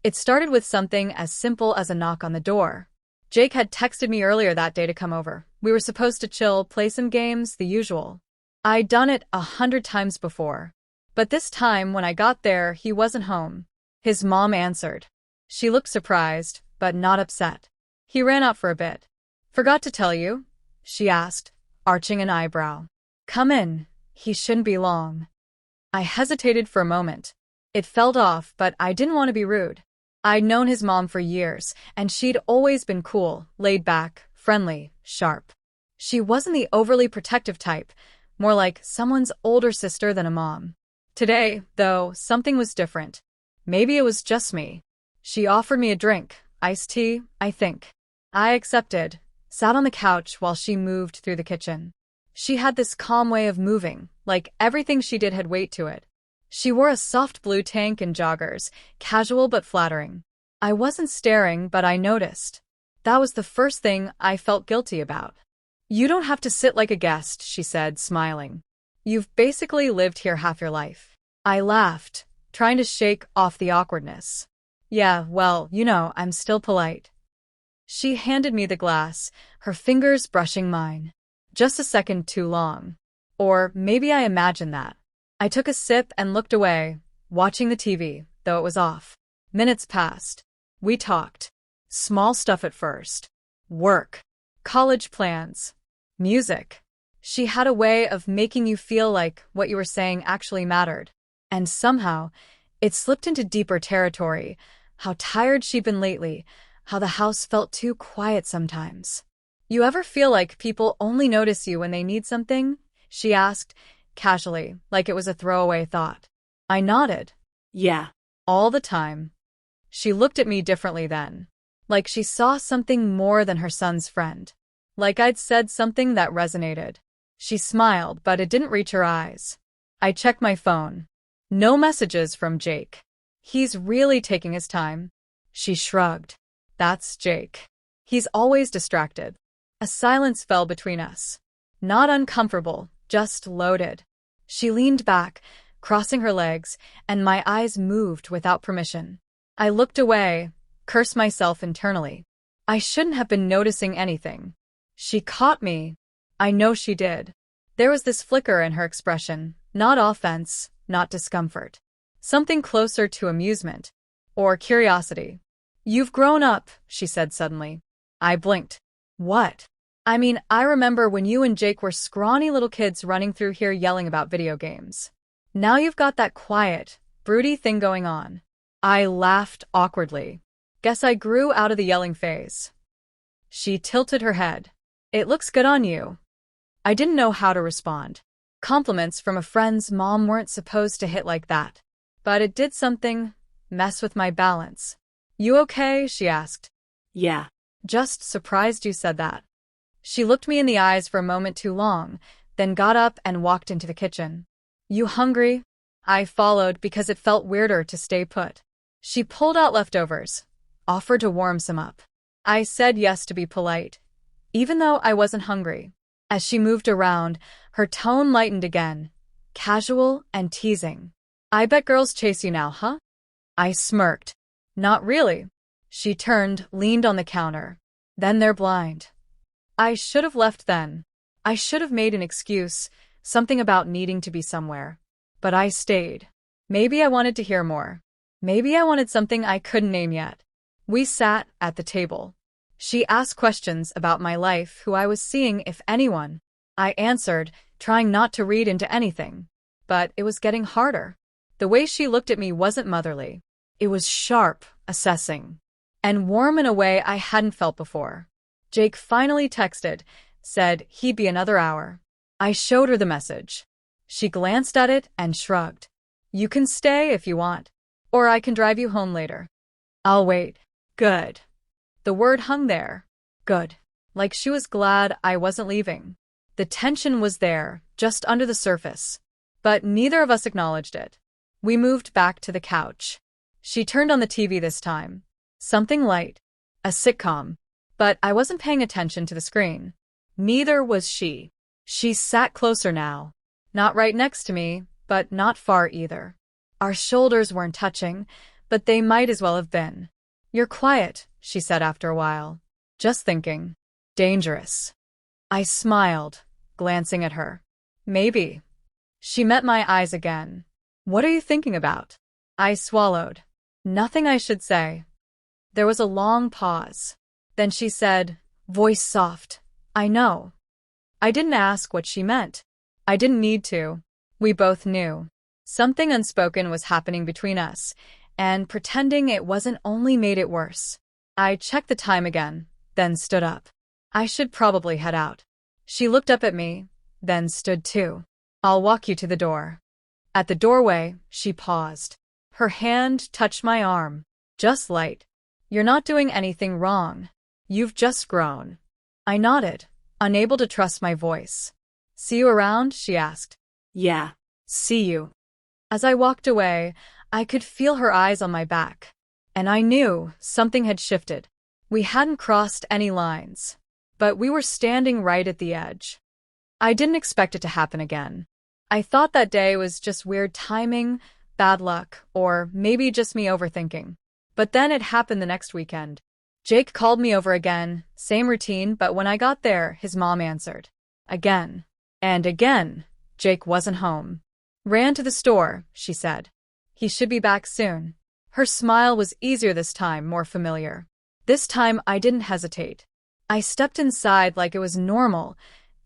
It started with something as simple as a knock on the door. Jake had texted me earlier that day to come over. We were supposed to chill, play some games, the usual. I'd done it 100 times before. But this time, when I got there, he wasn't home. His mom answered. She looked surprised, but not upset. He ran out for a bit. "Forgot to tell you?" she asked, arching an eyebrow. "Come in. He shouldn't be long." I hesitated for a moment. It felt off, but I didn't want to be rude. I'd known his mom for years, and she'd always been cool, laid back, friendly, sharp. She wasn't the overly protective type, more like someone's older sister than a mom. Today, though, something was different. Maybe it was just me. She offered me a drink, iced tea, I think. I accepted, sat on the couch while she moved through the kitchen. She had this calm way of moving, like everything she did had weight to it. She wore a soft blue tank and joggers, casual but flattering. I wasn't staring, but I noticed. That was the first thing I felt guilty about. "You don't have to sit like a guest," she said, smiling. "You've basically lived here half your life." I laughed, trying to shake off the awkwardness. "Yeah, well, I'm still polite." She handed me the glass, her fingers brushing mine. Just a second too long. Or maybe I imagined that. I took a sip and looked away, watching the TV, though it was off. Minutes passed. We talked. Small stuff at first. Work. College plans. Music. She had a way of making you feel like what you were saying actually mattered. And somehow, it slipped into deeper territory. How tired she'd been lately. How the house felt too quiet sometimes. "You ever feel like people only notice you when they need something?" she asked, casually, like it was a throwaway thought. I nodded. "Yeah, all the time." She looked at me differently then. Like she saw something more than her son's friend. Like I'd said something that resonated. She smiled, but it didn't reach her eyes. I checked my phone. No messages from Jake. He's really taking his time. She shrugged. That's Jake. He's always distracted. A silence fell between us. Not uncomfortable, just loaded. She leaned back, crossing her legs, and my eyes moved without permission. I looked away, cursed myself internally. I shouldn't have been noticing anything. She caught me. I know she did. There was this flicker in her expression, not offense, not discomfort. Something closer to amusement. Or curiosity. "You've grown up," she said suddenly. I blinked. "What?" I remember when you and Jake were scrawny little kids running through here yelling about video games. Now you've got that quiet, broody thing going on." I laughed awkwardly. "Guess I grew out of the yelling phase." She tilted her head. "It looks good on you." I didn't know how to respond. Compliments from a friend's mom weren't supposed to hit like that. But it did something, mess with my balance. "You okay?" she asked. "Yeah. Just surprised you said that." She looked me in the eyes for a moment too long, then got up and walked into the kitchen. "You hungry?" I followed because it felt weirder to stay put. She pulled out leftovers, offered to warm some up. I said yes to be polite, even though I wasn't hungry. As she moved around, her tone lightened again, casual and teasing. "I bet girls chase you now, huh?" I smirked. "Not really." She turned, leaned on the counter. "Then they're blind." I should have left then. I should have made an excuse, something about needing to be somewhere. But I stayed. Maybe I wanted to hear more. Maybe I wanted something I couldn't name yet. We sat at the table. She asked questions about my life, who I was seeing, if anyone. I answered, trying not to read into anything. But it was getting harder. The way she looked at me wasn't motherly. It was sharp, assessing, and warm in a way I hadn't felt before. Jake finally texted, said he'd be another hour. I showed her the message. She glanced at it and shrugged. "You can stay if you want. Or I can drive you home later." "I'll wait." "Good." The word hung there. Good. Like she was glad I wasn't leaving. The tension was there, just under the surface. But neither of us acknowledged it. We moved back to the couch. She turned on the TV this time. Something light. A sitcom. But I wasn't paying attention to the screen. Neither was she. She sat closer now. Not right next to me, but not far either. Our shoulders weren't touching, but they might as well have been. You're quiet, she said after a while. Just thinking. Dangerous. I smiled, glancing at her. Maybe. She met my eyes again. What are you thinking about? I swallowed. Nothing I should say. There was a long pause. Then she said, voice soft, I know. I didn't ask what she meant. I didn't need to. We both knew. Something unspoken was happening between us, and pretending it wasn't only made it worse. I checked the time again, then stood up. I should probably head out. She looked up at me, then stood too. I'll walk you to the door. At the doorway, she paused. Her hand touched my arm. Just light. You're not doing anything wrong. You've just grown. I nodded, unable to trust my voice. See you around? She asked. Yeah. See you. As I walked away, I could feel her eyes on my back. And I knew something had shifted. We hadn't crossed any lines. But we were standing right at the edge. I didn't expect it to happen again. I thought that day was just weird timing, bad luck, or maybe just me overthinking. But then it happened the next weekend. Jake called me over again, same routine, but when I got there, his mom answered. Again. And again, Jake wasn't home. Ran to the store, she said. He should be back soon. Her smile was easier this time, more familiar. This time I didn't hesitate. I stepped inside like it was normal,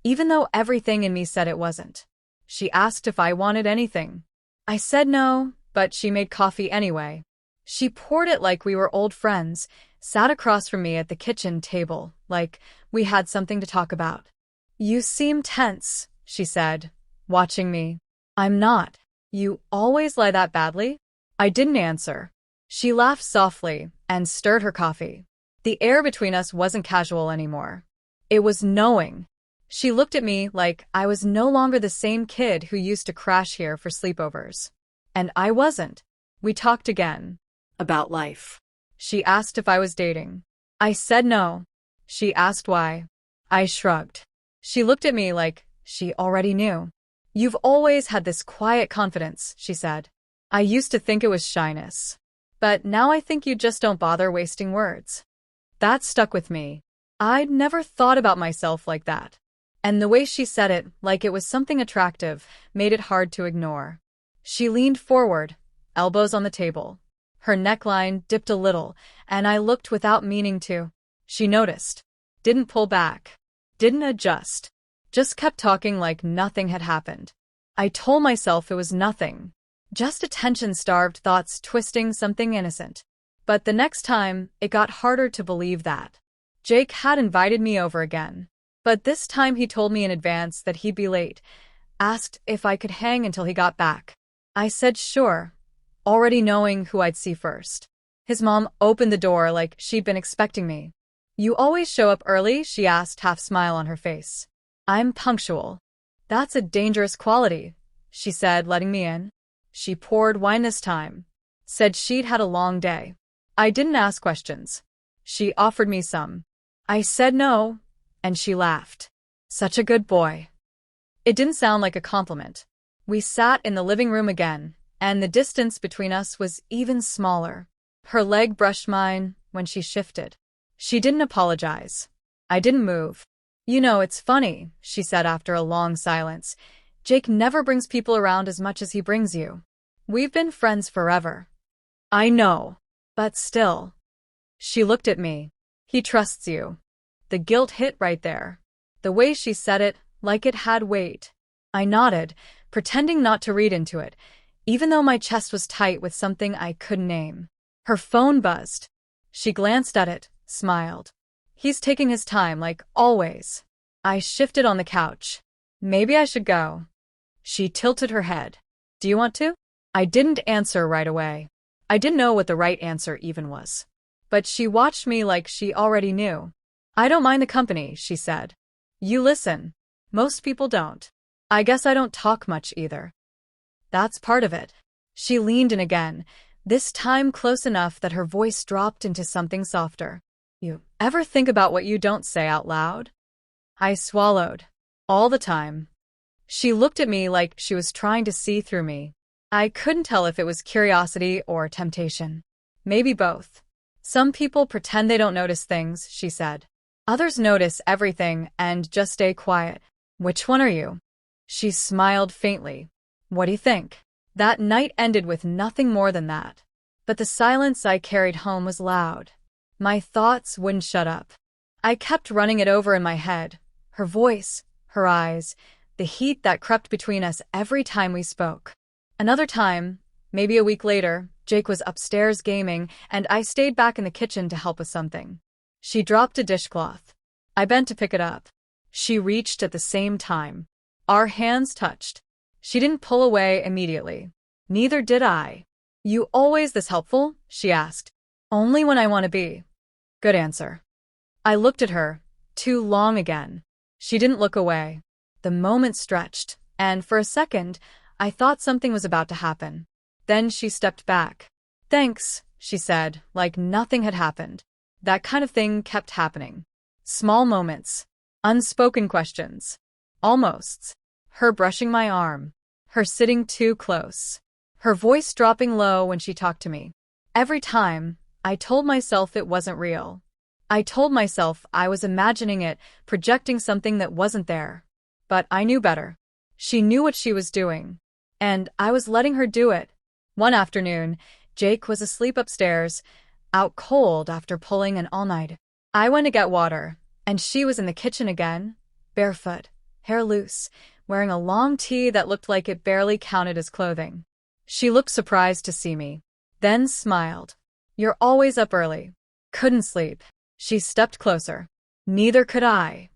even though everything in me said it wasn't. She asked if I wanted anything. I said no, but she made coffee anyway. She poured it like we were old friends, sat across from me at the kitchen table, like we had something to talk about. You seem tense, she said, watching me. I'm not. You always lie that badly? I didn't answer. She laughed softly and stirred her coffee. The air between us wasn't casual anymore. It was knowing. She looked at me like I was no longer the same kid who used to crash here for sleepovers. And I wasn't. We talked again. About life. She asked if I was dating. I said no. She asked why. I shrugged. She looked at me like she already knew. You've always had this quiet confidence, she said. I used to think it was shyness. But now I think you just don't bother wasting words. That stuck with me. I'd never thought about myself like that. And the way she said it, like it was something attractive, made it hard to ignore. She leaned forward, elbows on the table. Her neckline dipped a little, and I looked without meaning to. She noticed. Didn't pull back. Didn't adjust. Just kept talking like nothing had happened. I told myself it was nothing. Just attention-starved thoughts twisting something innocent. But the next time, it got harder to believe that. Jake had invited me over again. But this time he told me in advance that he'd be late, asked if I could hang until he got back. I said sure, already knowing who I'd see first. His mom opened the door like she'd been expecting me. You always show up early? She asked, half smile on her face. I'm punctual. That's a dangerous quality, she said, letting me in. She poured wine this time. Said she'd had a long day. I didn't ask questions. She offered me some. I said no, and she laughed. Such a good boy. It didn't sound like a compliment. We sat in the living room again, and the distance between us was even smaller. Her leg brushed mine when she shifted. She didn't apologize. I didn't move. You know, it's funny, she said after a long silence. Jake never brings people around as much as he brings you. We've been friends forever. I know. But still. She looked at me. He trusts you. The guilt hit right there. The way she said it, like it had weight. I nodded, pretending not to read into it, even though my chest was tight with something I couldn't name. Her phone buzzed. She glanced at it, smiled. He's taking his time, like always. I shifted on the couch. Maybe I should go. She tilted her head. Do you want to? I didn't answer right away. I didn't know what the right answer even was. But she watched me like she already knew. I don't mind the company, she said. You listen. Most people don't. I guess I don't talk much either. That's part of it. She leaned in again, this time close enough that her voice dropped into something softer. You ever think about what you don't say out loud? I swallowed. All the time. She looked at me like she was trying to see through me. I couldn't tell if it was curiosity or temptation. Maybe both. Some people pretend they don't notice things, she said. Others notice everything and just stay quiet. Which one are you? She smiled faintly. What do you think? That night ended with nothing more than that. But the silence I carried home was loud. My thoughts wouldn't shut up. I kept running it over in my head. Her voice, her eyes, the heat that crept between us every time we spoke. Another time, maybe a week later, Jake was upstairs gaming, and I stayed back in the kitchen to help with something. She dropped a dishcloth. I bent to pick it up. She reached at the same time. Our hands touched. She didn't pull away immediately. Neither did I. You always this helpful? She asked. Only when I want to be. Good answer. I looked at her. Too long again. She didn't look away. The moment stretched, and for a second, I thought something was about to happen. Then she stepped back. Thanks, she said, like nothing had happened. That kind of thing kept happening. Small moments. Unspoken questions. Almosts. Her brushing my arm. Her sitting too close. Her voice dropping low when she talked to me. Every time, I told myself it wasn't real. I told myself I was imagining it, projecting something that wasn't there. But I knew better. She knew what she was doing. And I was letting her do it. One afternoon, Jake was asleep upstairs, out cold after pulling an all-nighter. I went to get water, and she was in the kitchen again, barefoot, hair loose, wearing a long tee that looked like it barely counted as clothing. She looked surprised to see me, then smiled. You're always up early. Couldn't sleep. She stepped closer. Neither could I.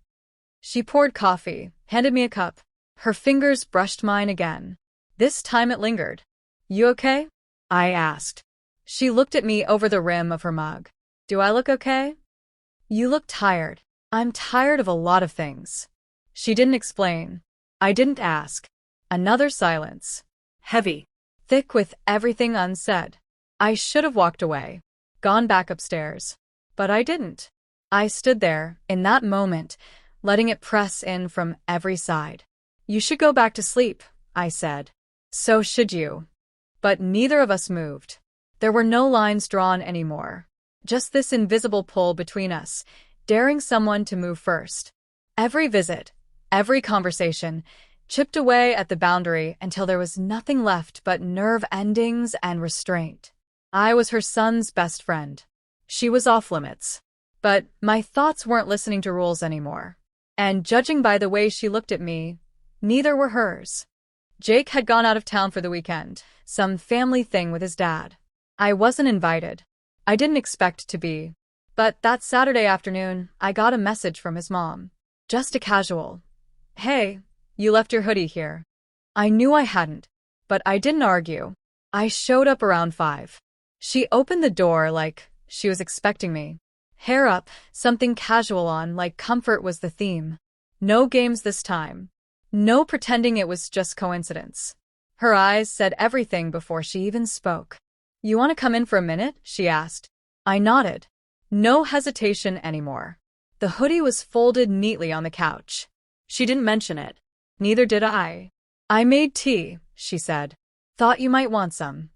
She poured coffee, handed me a cup. Her fingers brushed mine again. This time it lingered. You okay? I asked. She looked at me over the rim of her mug. Do I look okay? You look tired. I'm tired of a lot of things. She didn't explain. I didn't ask. Another silence. Heavy. Thick with everything unsaid. I should have walked away. Gone back upstairs. But I didn't. I stood there, in that moment, letting it press in from every side. You should go back to sleep, I said. So should you. But neither of us moved. There were no lines drawn anymore. Just this invisible pull between us, daring someone to move first. Every visit, every conversation, chipped away at the boundary until there was nothing left but nerve endings and restraint. I was her son's best friend. She was off limits. But my thoughts weren't listening to rules anymore. And judging by the way she looked at me, neither were hers. Jake had gone out of town for the weekend, some family thing with his dad. I wasn't invited. I didn't expect to be. But that Saturday afternoon, I got a message from his mom. Just a casual. Hey, you left your hoodie here. I knew I hadn't, but I didn't argue. I showed up around 5. She opened the door like she was expecting me. Hair up, something casual on, like comfort was the theme. No games this time. No pretending it was just coincidence. Her eyes said everything before she even spoke. You want to come in for a minute? She asked. I nodded. No hesitation anymore. The hoodie was folded neatly on the couch. She didn't mention it. Neither did I. I made tea, she said. Thought you might want some.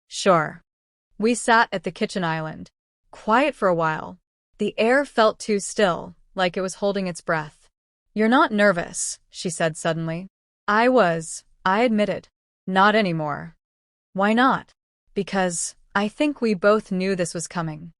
Sure. We sat at the kitchen island. Quiet for a while. The air felt too still, like it was holding its breath. You're not nervous, she said suddenly. I was, I admitted. Not anymore. Why not? Because I think we both knew this was coming.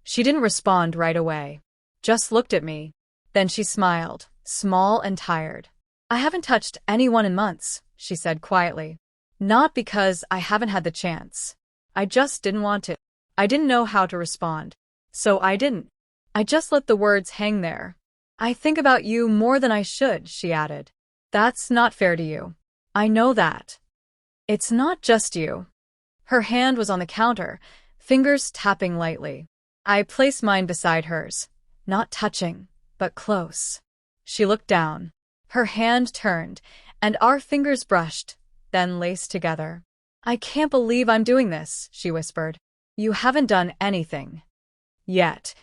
She didn't respond right away. Just looked at me. Then she smiled, small and tired. I haven't touched anyone in months, she said quietly. Not because I haven't had the chance. I just didn't want to. I didn't know how to respond. So I didn't. I just let the words hang there. I think about you more than I should, she added. That's not fair to you. I know that. It's not just you. Her hand was on the counter, fingers tapping lightly. I placed mine beside hers, not touching, but close. She looked down. Her hand turned, and our fingers brushed, then laced together. I can't believe I'm doing this, she whispered. You haven't done anything. Yet.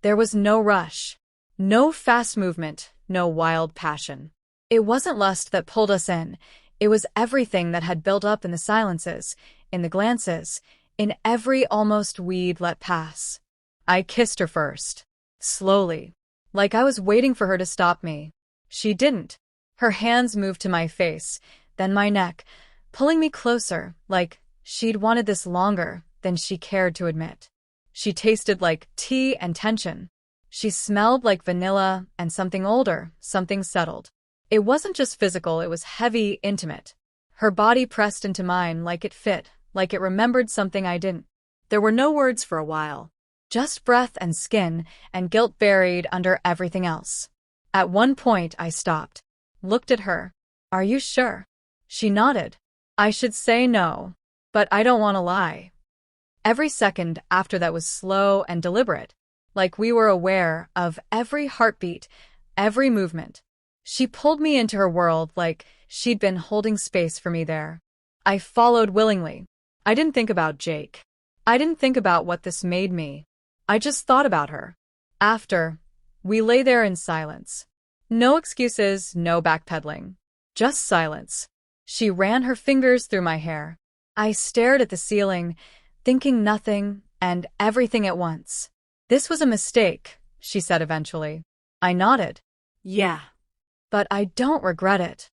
There was no rush. No fast movement, no wild passion. It wasn't lust that pulled us in. It was everything that had built up in the silences, in the glances, in every almost we'd let pass. I kissed her first. Slowly. Like I was waiting for her to stop me. She didn't. Her hands moved to my face, then my neck, pulling me closer, like she'd wanted this longer than she cared to admit. She tasted like tea and tension. She smelled like vanilla and something older, something settled. It wasn't just physical, it was heavy, intimate. Her body pressed into mine like it fit, like it remembered something I didn't. There were no words for a while. Just breath and skin, and guilt buried under everything else. At one point, I stopped. Looked at her. Are you sure? She nodded. I should say no. But I don't want to lie. Every second after that was slow and deliberate. Like we were aware of every heartbeat, every movement. She pulled me into her world like she'd been holding space for me there. I followed willingly. I didn't think about Jake. I didn't think about what this made me. I just thought about her. After, we lay there in silence. No excuses, no backpedaling. Just silence. She ran her fingers through my hair. I stared at the ceiling, thinking nothing and everything at once. This was a mistake, she said eventually. I nodded. Yeah. But I don't regret it.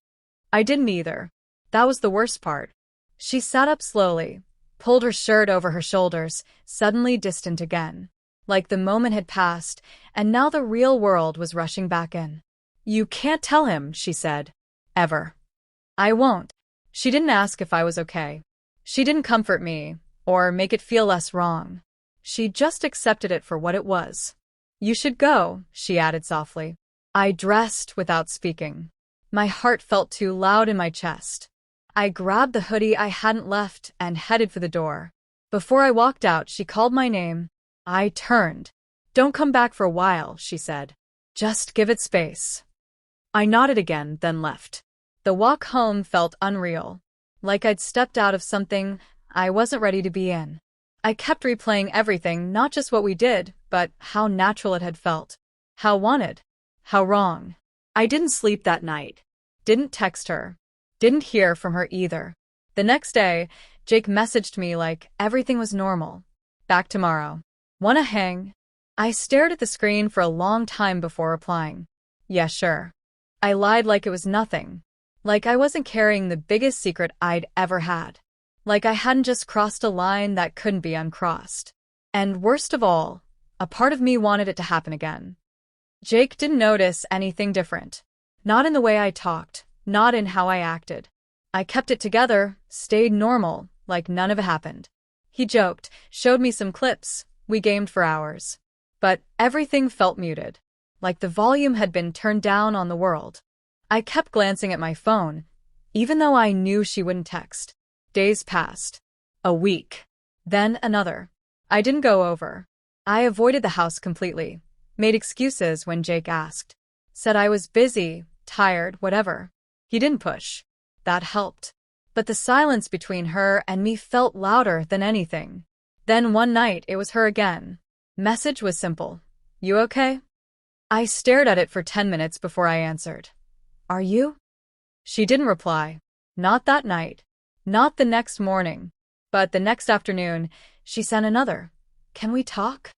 I didn't either. That was the worst part. She sat up slowly, pulled her shirt over her shoulders, suddenly distant again. Like the moment had passed, and now the real world was rushing back in. You can't tell him, she said. Ever. I won't. She didn't ask if I was okay. She didn't comfort me, or make it feel less wrong. She just accepted it for what it was. You should go, she added softly. I dressed without speaking. My heart felt too loud in my chest. I grabbed the hoodie I hadn't left and headed for the door. Before I walked out, she called my name. I turned. Don't come back for a while, she said. Just give it space. I nodded again, then left. The walk home felt unreal. Like I'd stepped out of something I wasn't ready to be in. I kept replaying everything, not just what we did, but how natural it had felt. How wanted. How wrong. I didn't sleep that night. Didn't text her. Didn't hear from her either. The next day, Jake messaged me like everything was normal. Back tomorrow. Wanna hang? I stared at the screen for a long time before replying. Yeah, sure. I lied like it was nothing. Like I wasn't carrying the biggest secret I'd ever had. Like I hadn't just crossed a line that couldn't be uncrossed. And worst of all, a part of me wanted it to happen again. Jake didn't notice anything different. Not in the way I talked, not in how I acted. I kept it together, stayed normal, like none of it happened. He joked, showed me some clips, we gamed for hours. But everything felt muted. Like the volume had been turned down on the world. I kept glancing at my phone, even though I knew she wouldn't text. Days passed. A week. Then another. I didn't go over. I avoided the house completely. Made excuses when Jake asked. Said I was busy, tired, whatever. He didn't push. That helped. But the silence between her and me felt louder than anything. Then one night it was her again. Message was simple. You okay? I stared at it for 10 minutes before I answered. Are you? She didn't reply. Not that night. Not the next morning. But the next afternoon, she sent another. Can we talk?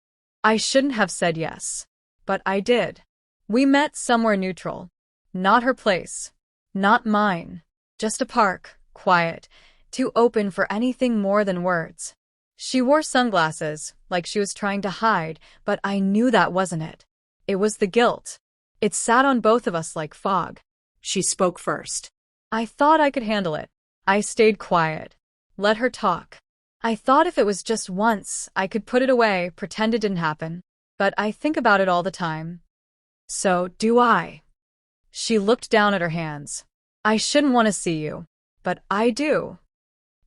I shouldn't have said yes. But I did. We met somewhere neutral. Not her place. Not mine. Just a park, quiet, too open for anything more than words. She wore sunglasses, like she was trying to hide, but I knew that wasn't it. It was the guilt. It sat on both of us like fog. She spoke first. I thought I could handle it. I stayed quiet. Let her talk. I thought if it was just once, I could put it away, pretend it didn't happen. But I think about it all the time. So do I. She looked down at her hands. I shouldn't want to see you. But I do.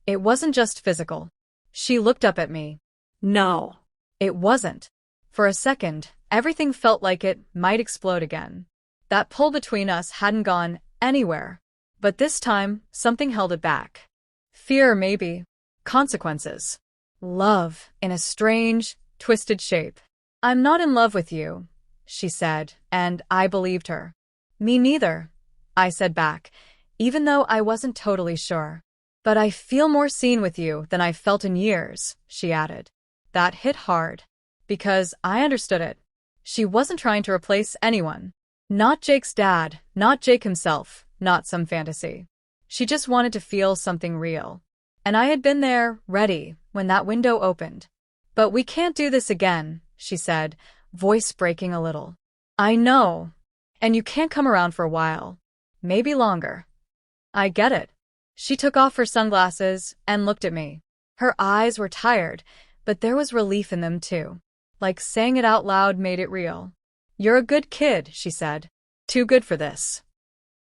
It wasn't just physical. She looked up at me. No. It wasn't. For a second, everything felt like it might explode again. That pull between us hadn't gone anywhere. But this time, something held it back. Fear, maybe. Consequences. Love, in a strange, twisted shape. I'm not in love with you, she said, and I believed her. Me neither, I said back, even though I wasn't totally sure. But I feel more seen with you than I've felt in years, she added. That hit hard. Because I understood it. She wasn't trying to replace anyone. Not Jake's dad, not Jake himself, not some fantasy. She just wanted to feel something real. And I had been there, ready, when that window opened. But we can't do this again, she said, voice breaking a little. I know. And you can't come around for a while. Maybe longer. I get it. She took off her sunglasses and looked at me. Her eyes were tired, but there was relief in them too. Like saying it out loud made it real. You're a good kid, she said. Too good for this.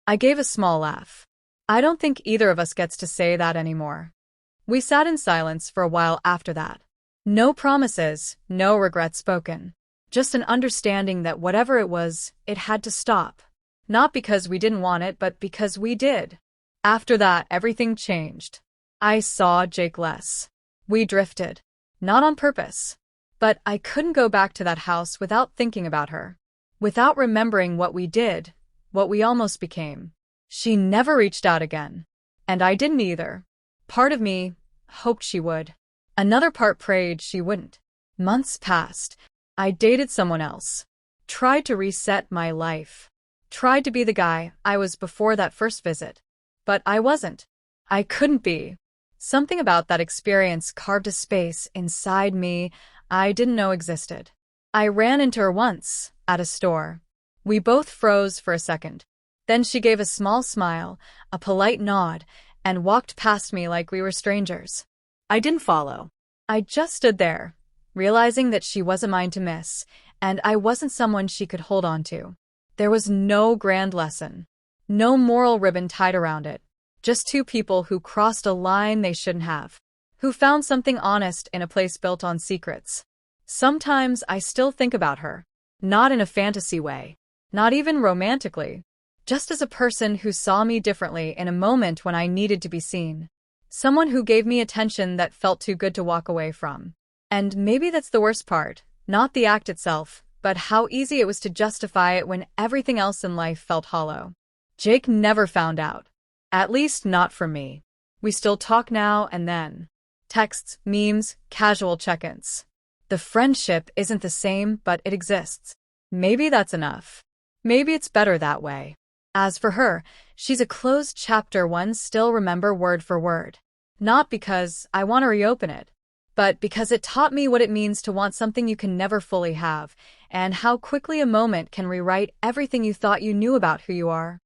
I gave a small laugh. I don't think either of us gets to say that anymore. We sat in silence for a while after that. No promises, no regrets spoken. Just an understanding that whatever it was, it had to stop. Not because we didn't want it, but because we did. After that, everything changed. I saw Jake less. We drifted. Not on purpose. But I couldn't go back to that house without thinking about her. Without remembering what we did, what we almost became. She never reached out again. And I didn't either. Part of me hoped she would. Another part prayed she wouldn't. Months passed. I dated someone else. Tried to reset my life. Tried to be the guy I was before that first visit. But I wasn't. I couldn't be. Something about that experience carved a space inside me I didn't know existed. I ran into her once, at a store. We both froze for a second. Then she gave a small smile, a polite nod, and walked past me like we were strangers. I didn't follow. I just stood there, realizing that she wasn't mine to miss, and I wasn't someone she could hold on to. There was no grand lesson. No moral ribbon tied around it. Just two people who crossed a line they shouldn't have. Who found something honest in a place built on secrets. Sometimes I still think about her. Not in a fantasy way. Not even romantically. Just as a person who saw me differently in a moment when I needed to be seen. Someone who gave me attention that felt too good to walk away from. And maybe that's the worst part. Not the act itself, but how easy it was to justify it when everything else in life felt hollow. Jake never found out. At least not from me. We still talk now and then. Texts, memes, casual check-ins. The friendship isn't the same, but it exists. Maybe that's enough. Maybe it's better that way. As for her, she's a closed chapter one still remember word for word. Not because I want to reopen it, but because it taught me what it means to want something you can never fully have, and how quickly a moment can rewrite everything you thought you knew about who you are.